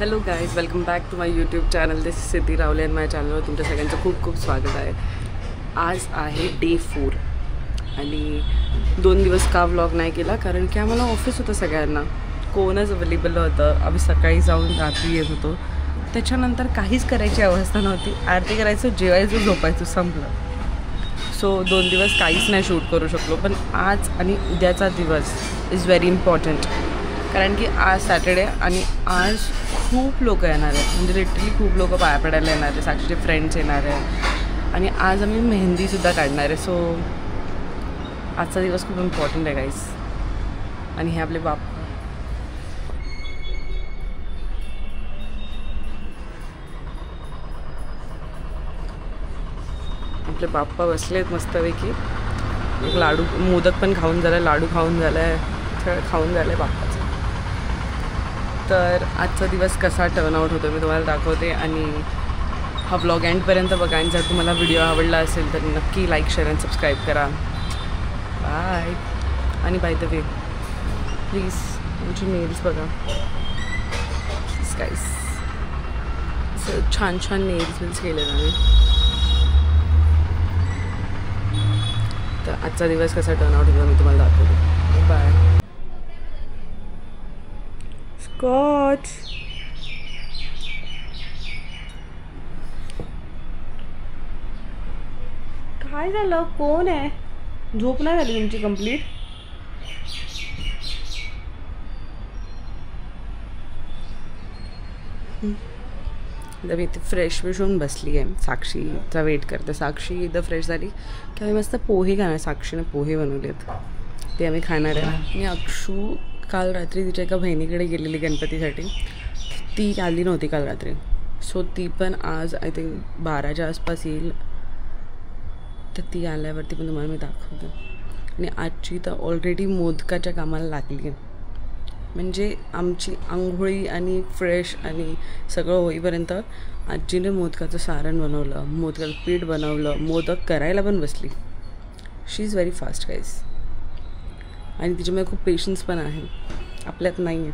Hello guys, welcome back to my YouTube channel. This is Siddhi Rawale आणि माझ्या चॅनलवर तुमच्या सगळ्यांचं खूप खूप स्वागत आहे. आज आहे डे 4 आणि 2 दिवस का व्लॉग नाही केला कारण की आम्हाला ऑफिस होतं. सगळ्यांना कोणच अवेलेबल होतं. आम्ही सकाळी जाऊन रात्री येत होतो. त्याच्यानंतर काहीच करायची अवस्था नव्हती. आरती करायचं, जेवायचं, झोपायचं, संपलं. सो 2 दिवस काहीच नाही शूट करू शकलो. पण आज आणि उद्याचा दिवस इज व्हेरी इम्पॉर्टंट कारण की आज सॅटर्डे आणि आज खूप लोक येणार आहेत. म्हणजे लिटरली खूप लोक पाया पडायला येणार आहे. साक्षीचे फ्रेंड्स येणार आहे आणि आज आम्ही मेहंदीसुद्धा काढणार आहे. सो आजचा दिवस खूप इम्पॉर्टंट आहे गाईज. आणि हे आपले बाप, आपले बाप्पा बसले आहेत मस्तपैकी. एक लाडू, मोदक पण खाऊन झाला आहे, लाडू खाऊन झाला आहे, सगळं खाऊन झालं आहे बाप्पाचं. तर आजचा दिवस कसा टर्नआउट होतो मी तुम्हाला दाखवते आणि हा व्लॉग एंडपर्यंत बघा. आणि जर तुम्हाला व्हिडिओ आवडला असेल तर नक्की लाईक, शेअर आणि सबस्क्राईब करा. बाय. आणि बाय द वे प्लीज तुमची नेल्स बघा गाईस. असं छान छान नेल्स केले आम्ही. तर आजचा दिवस कसा टर्नआउट होतो मी तुम्हाला दाखवते. बाय. स्कॉच, काय झालं? कोण आहे? झोप नाही झाली तुमची कंप्लीट? मी इथे फ्रेश होऊन बसली आहे. साक्षीचा वेट करते. साक्षी एकदा फ्रेश झाली की आम्ही मस्त पोहे खाणार. साक्षीने पोहे बनवलेत, ते आम्ही खाणार आहे. आणि अक्षू काल रात्री तिच्या एका बहिणीकडे गेलेली गणपतीसाठी. ती आली नव्हती काल रात्री. सो ती पण आज आय थिंक 12च्या आसपास येईल. तर ती आल्यावरती पण तुम्हाला मी दाखवते. आणि आजची तर ऑलरेडी मोदकाच्या कामाला लागली आहे. म्हणजे आमची आंघोळी आणि फ्रेश आणि सगळं होईपर्यंत आजीने मोदकाचं सारण बनवलं, मोदकाचं पीठ बनवलं, मोदक करायला पण बसली. शी इज व्हेरी फास्ट गाईज. आणि तिच्यामध्ये खूप पेशन्स पण आहे, आपल्यात नाही आहे.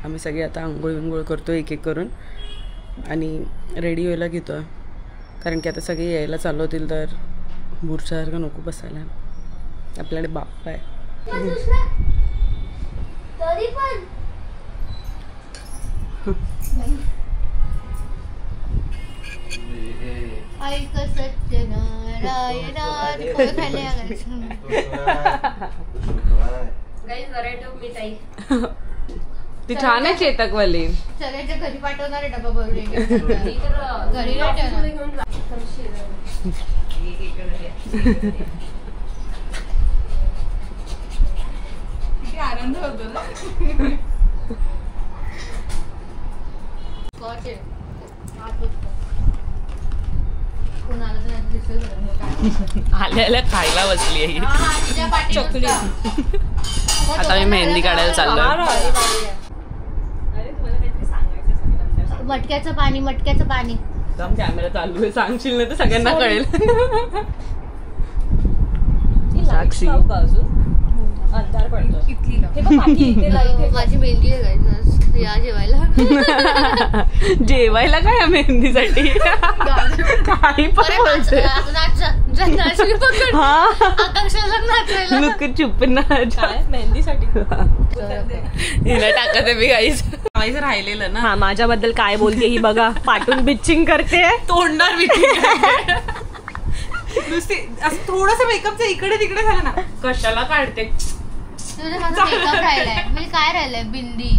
आम्ही सगळे आता आंघोळ करतो एक एक करून आणि रेडी व्हायला घेतो आहे. कारण की आता सगळे यायला चालू होतील तर बुरच्यासारखं नको बसायला. आपल्याकडे बाप्पा आहे. ती छान आहे चेतकवाली. सगळ्याच्या घरी पाठवणार डबा भरून घरी आनंद होतो ना. आल्या खायला बसली आहे चॉकलेट. आता मी मेहंदी काढायला चाललोय. मटक्याचं पाणी, मटक्याचं पाणी. कॅमेरा चालू आहे, सांगशील ना तर सगळ्यांना कळेल. साक्षी अंधार पडतो. माझी मेहंदी या जेवायला. जेवायला काय मेहंदीसाठी काही पण बोलते. चुप ना मेहंदीसाठी हिला टाकत आहे मी. काहीच राहिलेलं ना. माझ्याबद्दल काय बोलते ही बघा. पाठून बिचिंग करते, तोंडावर नुसती असं थोडंसं मेकअपचं इकडे तिकडे झालं ना कशाला काढते. काय राहिलंय? बिंदी.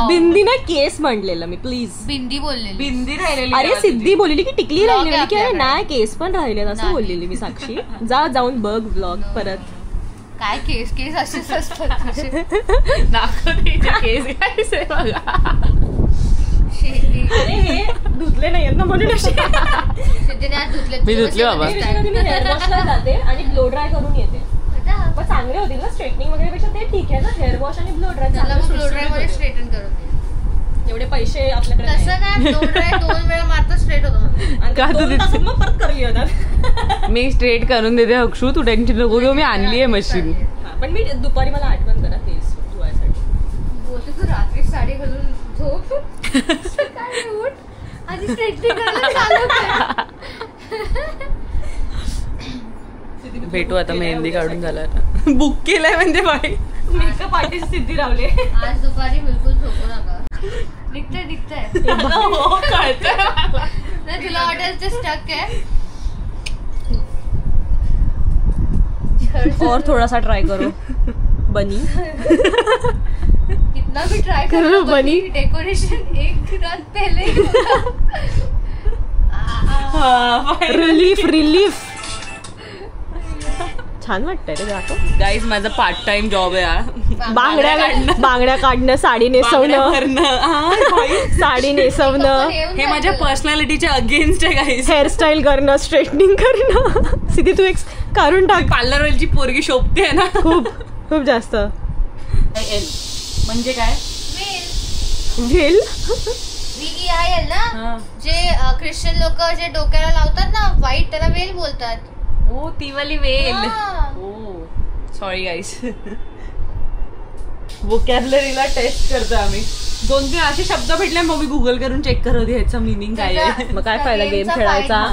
बिंदी ना केस म्हणलेलं मी. प्लीज बिंदी बोललेली. बिंदी राहिलेली. अरे सिद्धी बोललेली की टिकली राहिलेली की अरे नाही केस पण राहिले असं बोललेली मी. साक्षी जाऊन बघ ब्लॉग परत. काय केस केस असेच असतात. केस काय बघा. हे धुतले नाही ना म्हणून मी धुतले बाबा. हेअर वॉशला जाते आणि ब्लो ड्राय करून येते. पण चांगले होतील ना स्ट्रेटनिंग वगैरे पेक्षा. ते ठीक आहे ना हेअर वॉश आणि ब्लो ड्राय. ब्लो ड्राय मध्ये स्ट्रेटन करून एवढे पैसे आपल्याकडे तसं नाही. ब्लो ड्राय 2 वेळा मारता स्ट्रेट होतो. मग परत करूया ना. मी स्ट्रेट करून देते अक्षू, तू टेन्शन नको घेऊ. मी आणली आहे मशीन. पण मी दुपारी मला आठवण करा केस धुवायसाठी. बोलते तू रात्री साडी घालून आधी स्ट्रेटनिंग करायला चालू कर. भेटू आता मेहंदी काढून झाला बुक केलंय म्हणजे बाई मेकअप आर्टिस्ट सिद्धी रावले. आज दुपारी बिलकुल झोपू नका. दिखतंय हो कळतंय मला. नाही तुला वाटेल ते स्टक आहे. और थोड़ा सा ट्राई करो बनी. कितना भी ट्राई करो बनी डेकोरेशन एक रात पहले ही होगा. रिलीफ छान वाटतंय रे दाखव. गाईज माझा पार्ट टाइम जॉब आहे. बांगड्या काढणं, साडी नेसवणं, साडी नेसवणं, हे माझ्या पर्सनॅलिटीच्या अगेन्स्ट आहे गाईज. हेअरस्टाईल करणं, स्ट्रेटनिंग करणं. सिद्धी तू एक काढून टाक. पार्लरवरची पोरगी शोभते ना खूप खूप जास्त. म्हणजे काय वेल VEIL ना, जे ख्रिश्चन लोक जे डोक्याला लावतात ना व्हाईट, त्याला वेल बोलतात. ओ ती वाली वेल. ओ सॉरी गाईज. वोकॅबलरीला टेस्ट करतो आम्ही. 2-3 असे शब्द भेटले मग मी गुगल करून चेक करत ह्याचा मिनिंग काय आहे. मग काय फायदा गेम खेळायचा.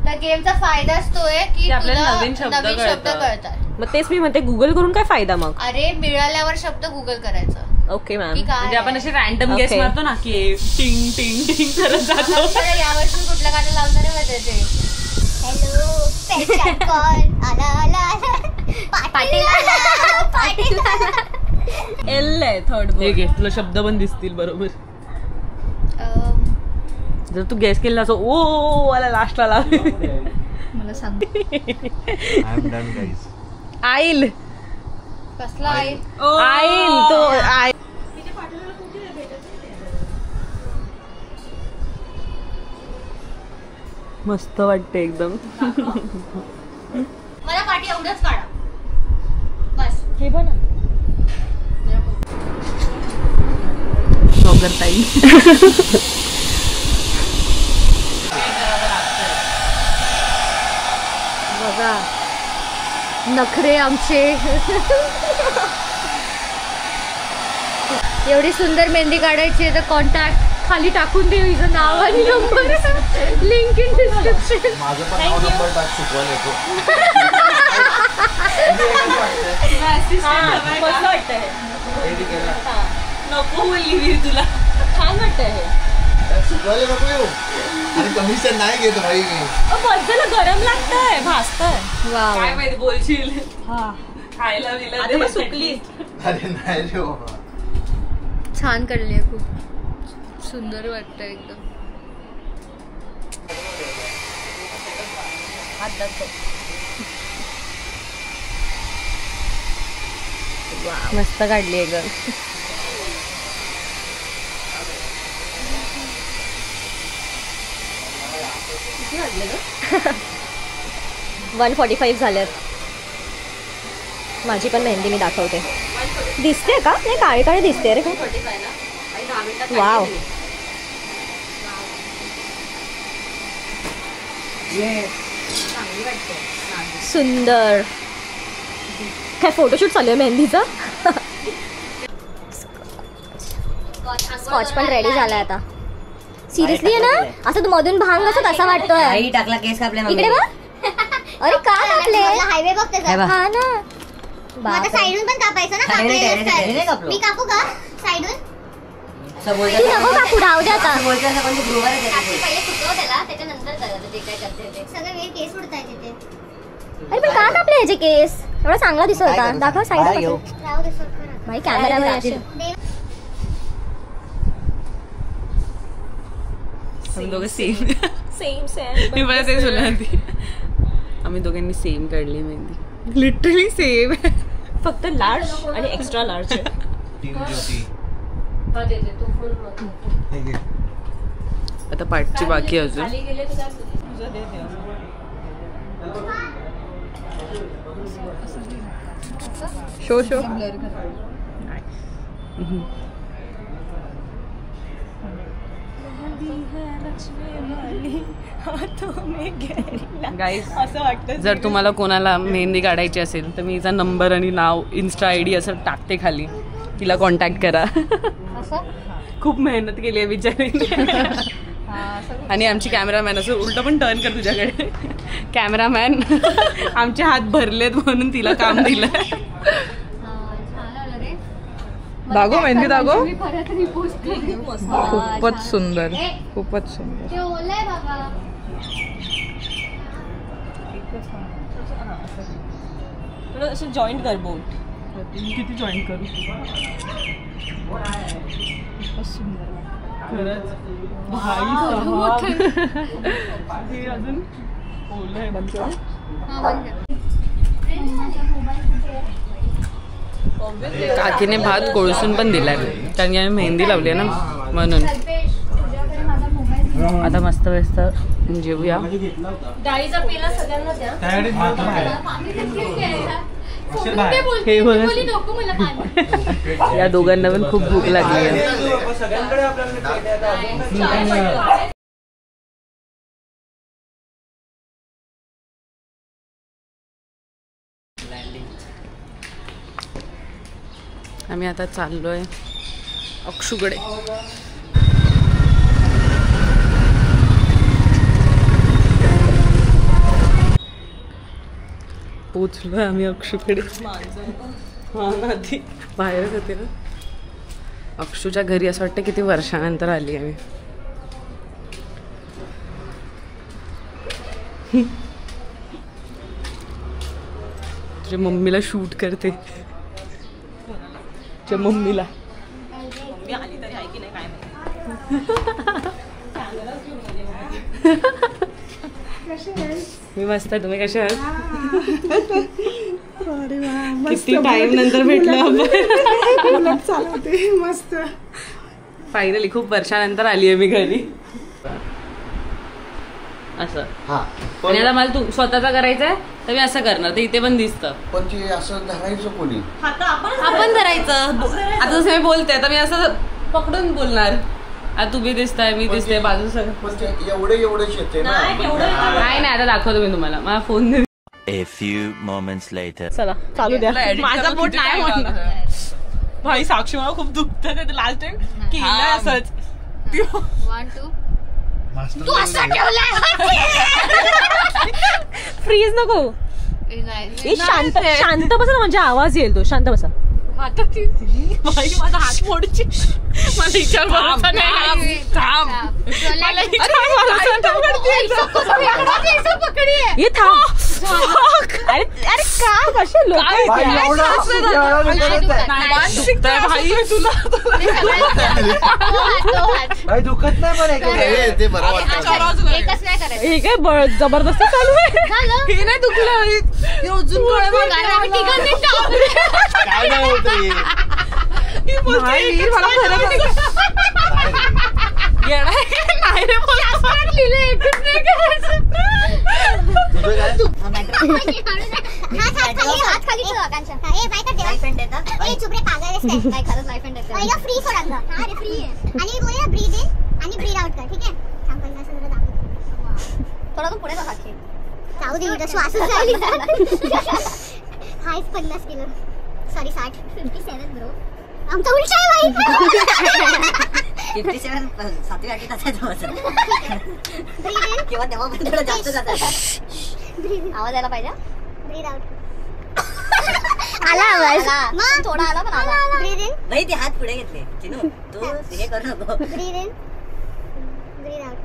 त्या गेमचा फायदा असतोय की आपल्याला तुला नवीन शब्द कळतात. मग तेच मी म्हणते गुगल करून काय फायदा मग. अरे मिळाल्यावर शब्द गुगल करायचा. Okay ma'am. म्हणजे आपण असे रॅन्डम गेस मारतो ना की टिंग टिंग टिंग करत जातो. यावर्षी कुठलं गाणं लावणार आहे माहिती ते. हॅलो एल आहे थर्ड. हे घे तुला शब्द पण दिसतील बरोबर. जर तू गेस केला असो ओ मला लास्टला लाव. मला सांग. आईल. कसला आहे आईल तो आईल. मस्त वाटते एकदम. मला पाठी एवढंच काढा बस. हे बघ ना. करता येईल. बघा नखरे आमचे. एवढी सुंदर मेहंदी काढायची आहे तर कॉन्टॅक्ट खाली टाकून दे. हिचं नाव आणि नंबर लिंक इन डिस्क्रिप्शन. माझं पण नाव नंबर टाक शिकवायला येतो. मस्त वाटतंय. नको बोलली तुला. छान वाटतंय हे. शिकवायला नको येऊ. आणि कमिशन नाही घेत भाई मी. बद्दल गरम लागतंय, भाजतंय. काय माहिती बोलशील. हा खायला बिला सुकली. अरे नाही रे बाबा. छान काढली आहे. खूप सुंदर वाटतं एकदम. मस्त काढली आहे ग. किती वाजले ग? 1:45 झाल्यात. माझी पण मेहंदी मी दाखवते. दिसते का? नाही काळी काळी दिसते रे. वाव. सुंदर. काय फोटोशूट चालू आहे मेहंदीचा. स्कॉच पण रेडी झालाय आता. सिरियसली आहे ना. असं मधून भांग असं तसा वाटतोय. टाकला केस कापले इकडे बघ. अरे का कापले. हायवे बघ त्याचा. हा ना. आता साइडून पण कापायचं ना. मी कापू का साइडून. तू नको कापू. राहू दे आता. पहिले सुकव त्याला त्याच्यानंतर करायचं जे काय करते ते. सगळे वेळ केस उडताय तिथे. अरे पण का कापले ह्याचे केस. एवढा चांगला दिसत होता. दाखव साईड. राहू दे सोड. भाई कॅमेरा आम्ही दोघं सेम. सेम मी मला तेच बोलणार होती. आम्ही दोघांनी सेम काढली मेहंदी. Literally same. फक्त लार्ज आणि एक्स्ट्रा लार्ज आहे. आता पाठची बाकी अजून. Show show. गाईज असं वाटतं. जर तुम्हाला कोणाला मेहंदी काढायची असेल तर मी हिचा नंबर आणि नाव इन्स्टा ID असं टाकते खाली. तिला कॉन्टॅक्ट करा. खूप मेहनत केली आहे बिचारीने. आणि आमची कॅमेरामॅन असं उलट पण टर्न कर तुझ्याकडे. कॅमेरामॅन आमचे हात भरलेत म्हणून तिला काम दिलं. दागो मेहंदी दागो. खूपच सुंदर, खूपच सुंदर. असं जॉईंट कर बोट. किती जॉईंट करू. खूपच सुंदर खरंच. हे अजून ओलं आहे. बंद कर. काकीने भात कोळसून पण दिलाय कारण की आम्ही मेहंदी लावली आहे ना म्हणून. आता मस्त व्यस्त जेवूया. डाळीचा पेला सगळ्यांना द्या. हे बघ, या दोघांना पण खूप भूक लागली आहे. आम्ही आता चाललोय अक्षूकडे. पोचलोय आम्ही अक्षूकडे. हा ना, ती बाहेरच होते ना. अक्षूच्या घरी असं वाटतं किती वर्षानंतर आली आम्ही. तुझ्या मम्मीला शूट करते. तुझ्या मम्मीला. मी मस्त आहे. तुम्ही कसे आहात? किती टाइम नंतर भेटलो आपण. चालवते मस्त. फायनली खूप वर्षानंतर आली आहे मी घरी. असं आणि आता मला तू स्वतःचा करायचा आहे तर मी असं करणार. ते इथे पण दिसतं पण ते असं धरायचं कोणी. आपण धरायचं. आता जसं मी बोलते आता मी असं पकडून बोलणार. आता तुम्ही दिसताय मी दिसते बाजू सगळं एवढं शेते ना. नाही आता दाखवतो मी तुम्हाला. मला phone. A few moments later. चला चालू द्या. माझा बोट नाही म्हणणार. भाई साक्षी मला खूप दुखतं. ते लास्ट टाइम केलं असंच. 1 2. तू असं ठेवलाय. फ्रीज नको. शांत शांत बसा ना. म्हणजे आवाज येईल तो. शांत बसा. भाई माझा हात मोडची. मला विचार भरोसा नाही. थांब. ये थांब. अरे अरे का कसे लोक दुखत नाही पण ते बरं वाटतं. हे काय जबरदस्ती चालू आहे. हे नाही दुखलं. काय नाही होत. थोडा तू पुढे बघा. जाऊ दे श्वास जाईल. हाय 50 किलो. Sorry 57 bro. आमचा उलटा आहे भाई. 57 7व्या 8व्या तासाचं वजन. किंवा तेव्हा पण थोडं जास्त जातं. आवाज यायला पाहिजे. Breathe out. आला आवाज. मग थोडा आला पण आला. Breathe in. नाही ते हात पुढे घेतले. चिनू तू हे करू नको. Breathe in. Breathe out.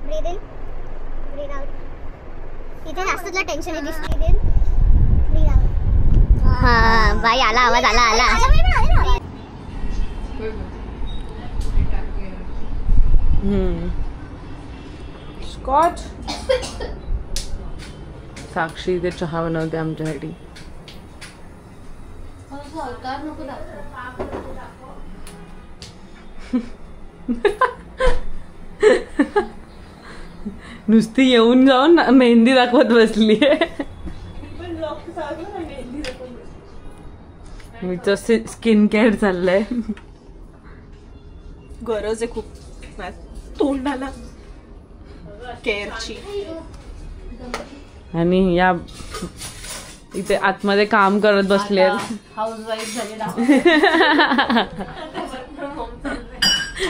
Breathe in. Breathe out. इथे जास्त तुला टेन्शन आहे दिसते. Breathe in. Breathe out. हा बाई आला आवाज. आला. स्कॉच. साक्षी इथे चहा बनवते आमच्यासाठी. नुसती येऊन जाऊन मेहंदी दाखवत बसली आहे. मीचं स्किन केअर चाललंय. गरज आहे खूप तोंडाला केअरची. आणि या इथे आतमध्ये काम करत बसले. हाऊसवाईफ झाले.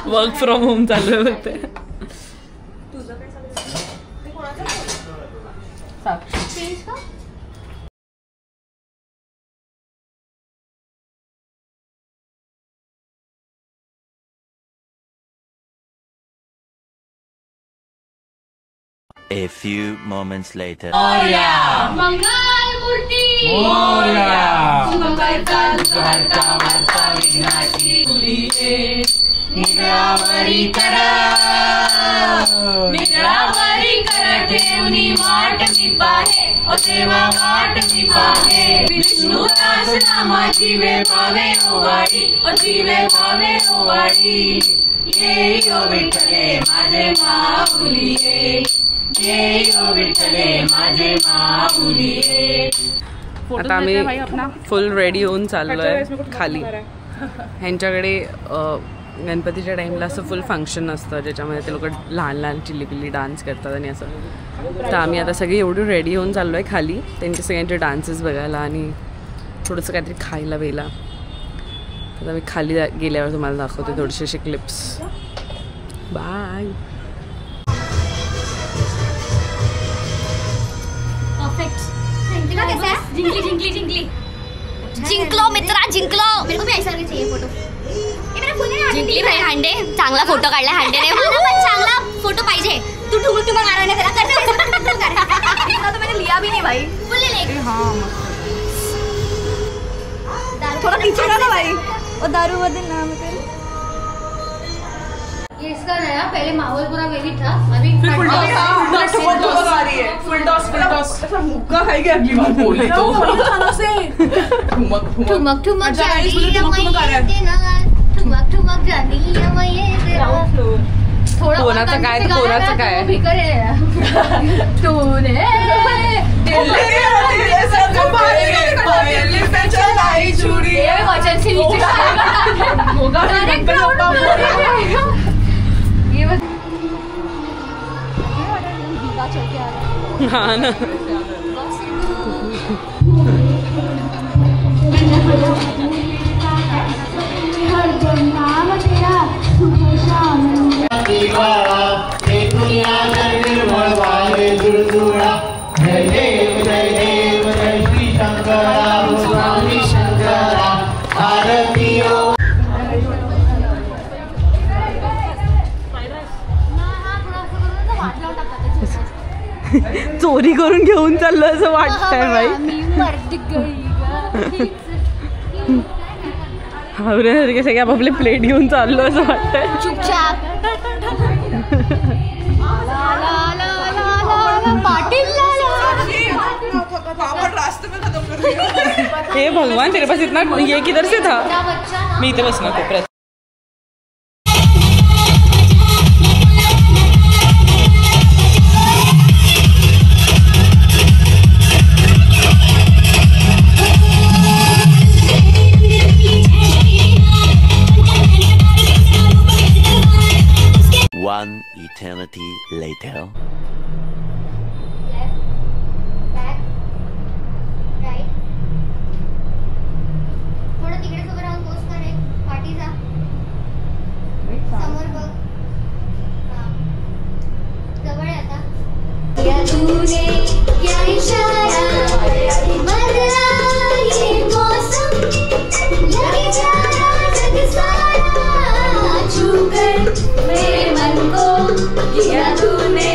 वर्क फ्रॉम होम चालू आहे बोलते. A few moments later. Vishnu नामाची वे भावे ओवाळी, जीवे भावे ओवाळी. ये यो विठ्ठले माझे माऊली ये, ये यो विठ्ठले माझे माऊली ये. आता आम्ही फुल रेडी होऊन चाललोय खाली. ह्यांच्याकडे गणपतीच्या टाईमला असं फुल फंक्शन असतं ज्याच्यामध्ये ते लोक लहान लहान चिल्ली डान्स करतात आणि असं. तर आम्ही आता सगळी एवढी रेडी होऊन चाललो आहे खाली त्यांचे सगळ्यांचे डान्सेस बघायला आणि थोडंसं काहीतरी खायला वेळेला. आता मी खाली गेल्यावर तुम्हाला दाखवते थोडेसे क्लिप्स. बाय. कैसा है? जिंकली जिंकली जिंकली जिंकलो मित्रा जिंकलो. मेरे को भी ऐसा चाहिए फोटो. ये मेरा फोन है. जिंकली भाई हांडे चांगला फोटो काढला हांडेने. मला पण चांगला फोटो पाहिजे. तू ठुमक ठुमक मारा ना तेरा करते. इतना तो मैंने लिया भी नहीं भाई. फुल ले. हां थोड़ा पीछे ना भाई. और दारू बदल नाम है. ये इसका नया पहले माहौल पूरा वेवी था. अभी फुल टॉस आ रही है. फुल टॉस ऐसा मुक्का खाएगी अगली बार बोले तो खाना से. ठुमक ठुमक ठुमक जानी ठुमक ठुमक जानी थोड़ा कोणाचं काय तर कोणाचं काय. तूने वचन से नीचे होगा. हाँ ना. चोरी करून घेऊन चाललो असं वाटतंय बाई. हावऱ्यासारखे सगळे आपापले प्लेट घेऊन चाललो असं वाटतंय. चुपचाप हे भगवान तेरे पास इतना ये किधर से था. मी इथे बसणार कोपऱ्यात. One eternity later. किया तूने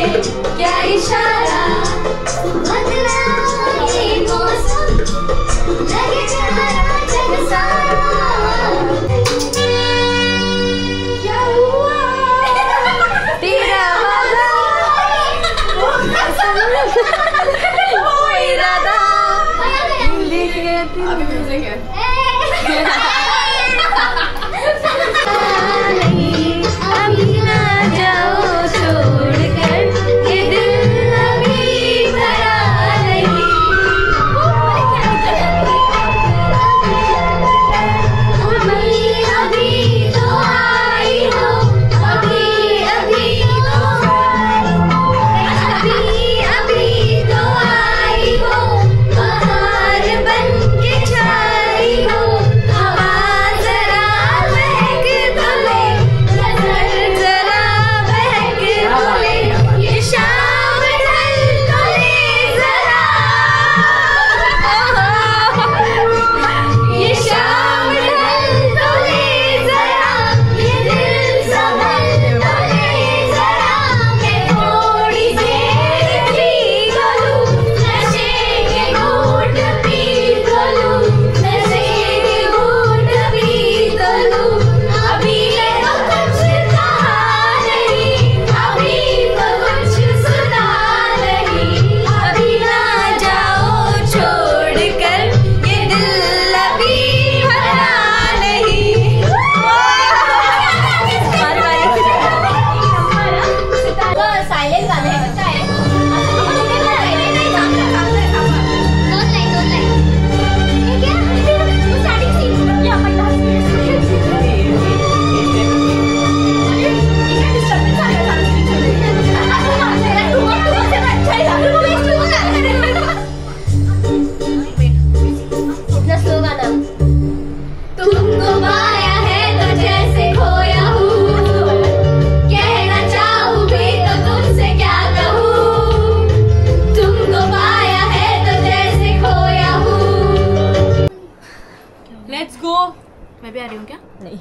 मैं भी आ रही हूँ क्या? नहीं.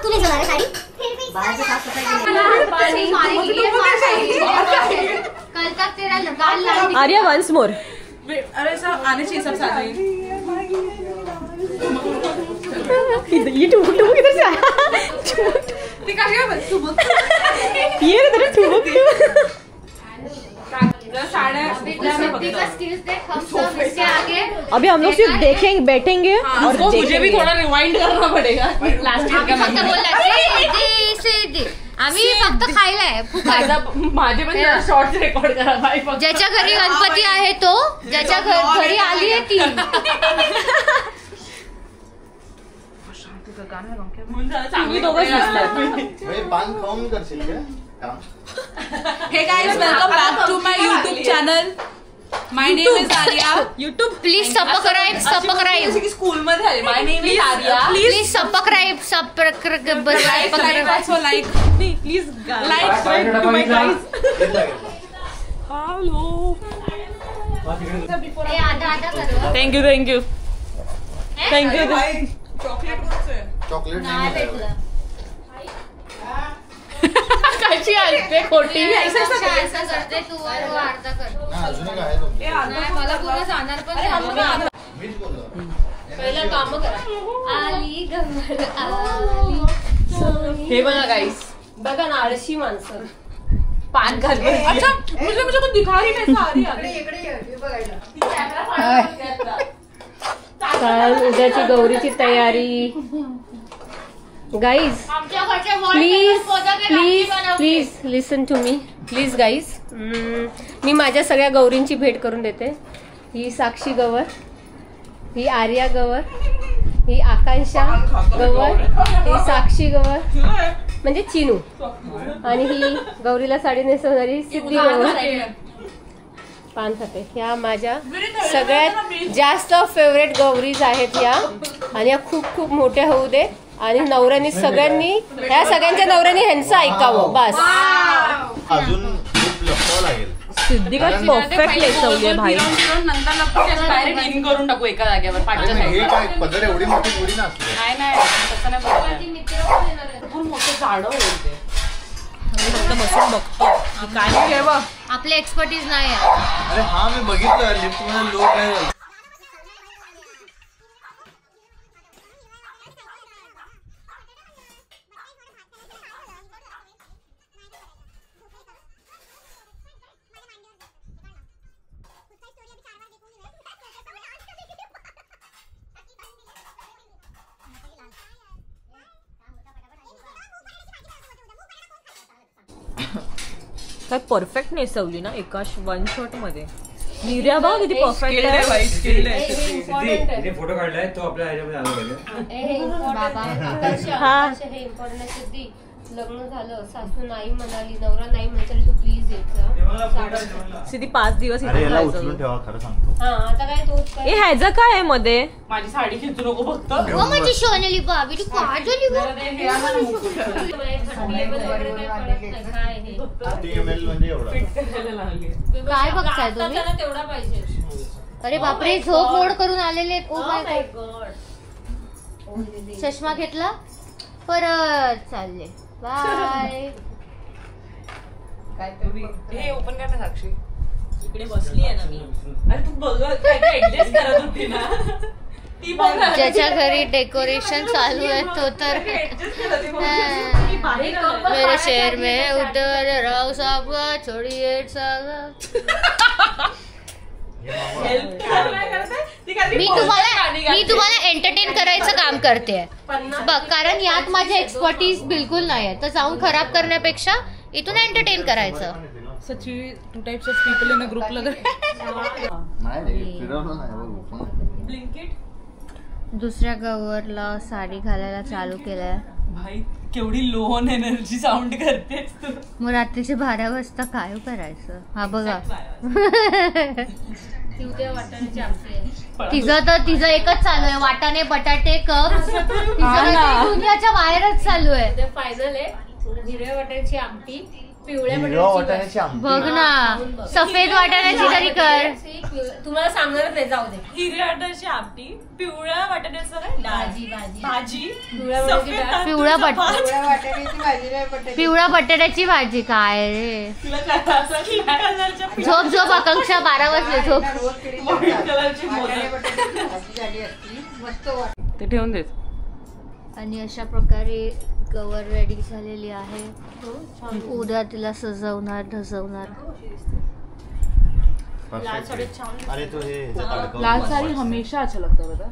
तूने चला साड़ी कल तक तेरा लगाल लगा. Arya once more. अरे सब आने चाहिए सब साथ में. ये ठुमक ठुमक किधर से आया? ये तेरा ठुमक अभी हम लोग सिर्फ देखेंगे बैठेंगे और मुझे भी थोड़ा रिवाइंड करना पडेगा. आम्ही फक्त खायलाय. माझे पण शॉर्ट्स रेकॉर्ड करा बाई. ज्याच्या घरी गणपती आहे तो, ज्याच्या घरी आली आहे ती. चांगली दोघंच पान खाऊन करशील का? Hey guys welcome back to my YouTube channel. My name is Arya. YouTube please subscribe. School मध्ये आले. My name is Arya. Please subscribe. Like please like to my guys. Hello. Thank you. Chocolate नाही मिळालं. कशी असते खोटी. असं करते तू अर्धा कर. अजून एक आहे तुमचं. मला पूर्ण जाणार पण मीच बोललो. पहिलं काम करा. आली गंमत आली. हे बघा गाइस. बघा ना आळशी माणसं पान खाली. अच्छा मुझे कुछ दिखा रही मैं सारी काल उद्याची गौरीची तयारी. Guys please listen to me please guys. मी माझ्या सगळ्या गौरींची भेट करून देते. ही साक्षी गवर, ही आर्या गवर, ही आकांक्षा गवर, ही साक्षी गवर म्हणजे चिनू, आणि ही गौरीला साडी नेसवणारी सिद्धी गवर पान खाते. ह्या माझ्या सगळ्यात जास्त फेवरेट गौरीज आहेत ह्या, आणि या खूप खूप मोठ्या होऊ दे, आणि नवऱ्यानी सगळ्यांनी ह्या सगळ्यांच्या नवऱ्यानी ह्यांचं ऐकावं बस. अजून खूप लपवावं लागेल. सिद्धिका परफेक्ट नेसवली आहे भाई. नंतर डायरेक्ट इन करून टाकू एका जागेवर पाठच्या हे साईडला. काय पदर एवढी मोठी थोडी नसते. नाही तसं नाही बोलत. खूप मोठं झाडं होईल ते. फक्त बसून बघतो काय ठेव. आपले एक्सपर्टीज नाही आहे. अरे हा मी बघितलं लिफ्ट मध्ये लोक आहे. काय परफेक्ट नेसवली ना एका वन शॉट मध्ये. निर्या बघ किती परफेक्ट आहे. फोटो काढलाय तो आपल्या ह्याच्यामध्ये आला पाहिजे. हा हे इम्पॉर्टंट आहे. सिद्धी लग्न झालं, सासू नाही म्हणाली, नवरा नाही म्हणाली, तू प्लीज येत. सिद्धी 5 दिवस अरे इथे याला राहायचं. उचलून ठेवा खरं सांगतो. हा आता काय तोच काय. ए ह्याचं काय आहे मध्ये. माझी साडी खेचू नको फक्त. हो माझी सोनेली बाबी तू काय झाली गं? TML म्हणजे एवढा. काय बघताय तुम्ही? तेवढा पाहिजे. अरे बापरे झोप मोड करून आलेले. Oh my God. चष्मा घेतला परत चालले. बाय. हे ओपन कर ना साक्षी. इकडे बसली आहे ना मी. अरे तू बघत काय ऍडजस्ट करत होती ना. ती बघ ज्याच्या घरी डेकोरेशन चालू आहे तो तर मेरे शहर में उधर राव साहब छोड़िए साहब. मी तुम्हाला एंटरटेन करायचं काम करते बघ, कारण यात माझे एक्सपर्टीज बिलकुल नाही आहे. तर जाऊन खराब करण्यापेक्षा इथून एंटरटेन करायचं. सच्ची 2 types of people in a group लग नाही रे फिरवलं नाही बघ. ब्लिंकिट. दुसऱ्या गवरला साडी घालायला चालू केलंय. भाई केवढी लो ऑन एनर्जी साऊंड करतेस तू. मग रात्रीचे 12 वाजता काय करायचं. हा बघा तिचं एकच चालू आहे. वाटाणे बटाटे कप दुनियाच्या बाहेरच चालू आहे. फायनल आहे हिरव्या वाटाण्याची आमटी, हिरवा वाटाण्याची आमटी. बघ ना, सफेद वाटाण्याची तरी कर. तुम्हाला सांगणार नाही, जाऊ दे. हिरव्या वाटाण्याची आमटी, पिवळ्या वाटाण्याचं काय भाजी, पिवळ्या बटाट्याची भाजी. काय रे, झोप झोप आकांक्षा, 12 वाजले, झोप. ते ठेवून देत. आणि अशा प्रकारे गवर रेडी झालेली आहे. उद्या तिला सजवणार धजवणार. अरे तो हे लाल साडी हमेशा अच्छा लगता है, बता.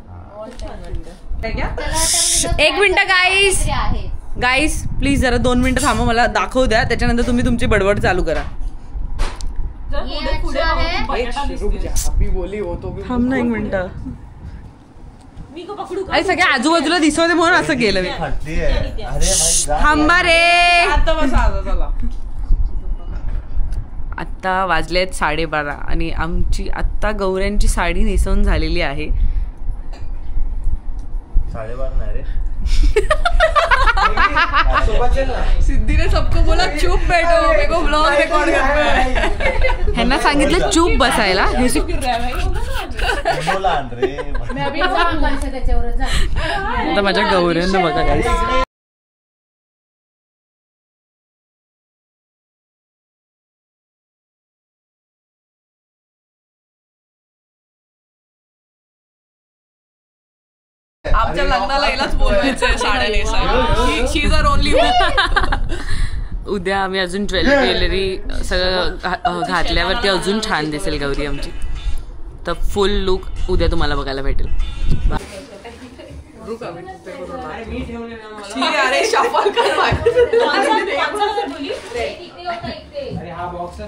1 मिनिट गाईस प्लीज जरा 2 मिनिटं थांबा, मला दाखवू द्या, त्याच्यानंतर तुम्ही तुमची बडबड चालू करा. थांब ना 1 मिनिट. अरे सगळ्या आजूबाजूला दिसवते म्हणून असं केलं मी. थांबा रे. आत्ता वाजलेत 12:30 आणि आमची आत्ता गौऱ्यांची साडी नेसवून झालेली आहे. 12:30 नाही रे. सिद्धी ने सबको बोला चुप बैठो, मेरे को ब्लॉग रिकॉर्ड करना है. ह्यांना सांगितलं चुप बसायला. आता माझ्या गौऱ्यांना बघा गाईस. आमच्या लग्नाला यालाच बोलवायचंय साड्या नेसायला. शी इज आवर ओनली. उद्या आम्ही अजून ज्वेलरी सगळं घातल्यावरती अजून छान दिसेल गौरी आमची. तर फुल लुक उद्या तुम्हाला बघायला भेटेल.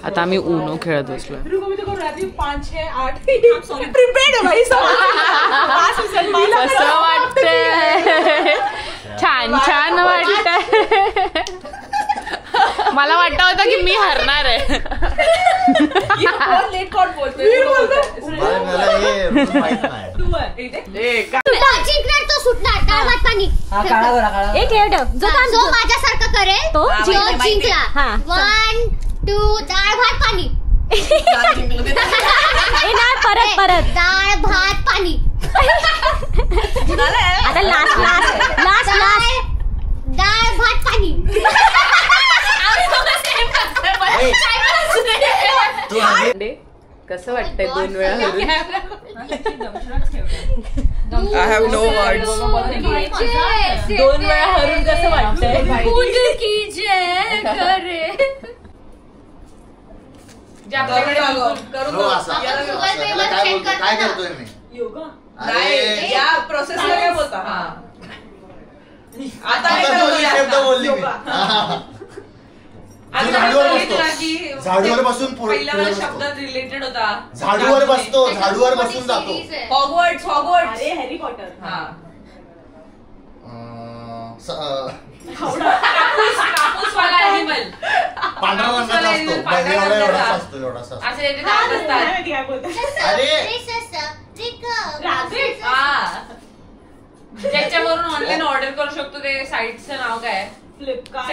आता आम्ही उनो खेळत बसलोय. कसं वाटतंय? छान छान वाटतंय. मला वाटत होतं की मी हरणार आहे. जो माझ्यासारखं करेल तो जिंकला. 1 2 डाळ भात पाणी. परत डाळ भात पाणी. आता लास्ट डाळ भात पाणी. कसं वाटतंय 2 वेळा हरून? I have no words. 2 वेळा हरून कसं वाटतंय? काय करतोय मी? या प्रोसेसला काय बोलता? आता शब्द बोलली मी. झाडूवर बसून शब्द रिलेटेड होता. झाडूवर बसतो, झाडूवर बसून जातो. हॉगवर्ड्स. अरे हॅरी पॉटर. कापूसवाला ॲनिमल. पांढरा रंगाचा असतो, एवढाच असतो, एवढाच असतो. अरे ज्याच्यावरून ऑनलाईन ऑर्डर करू शकतो ते साईटचं नाव काय? फ्लिपकार्ट.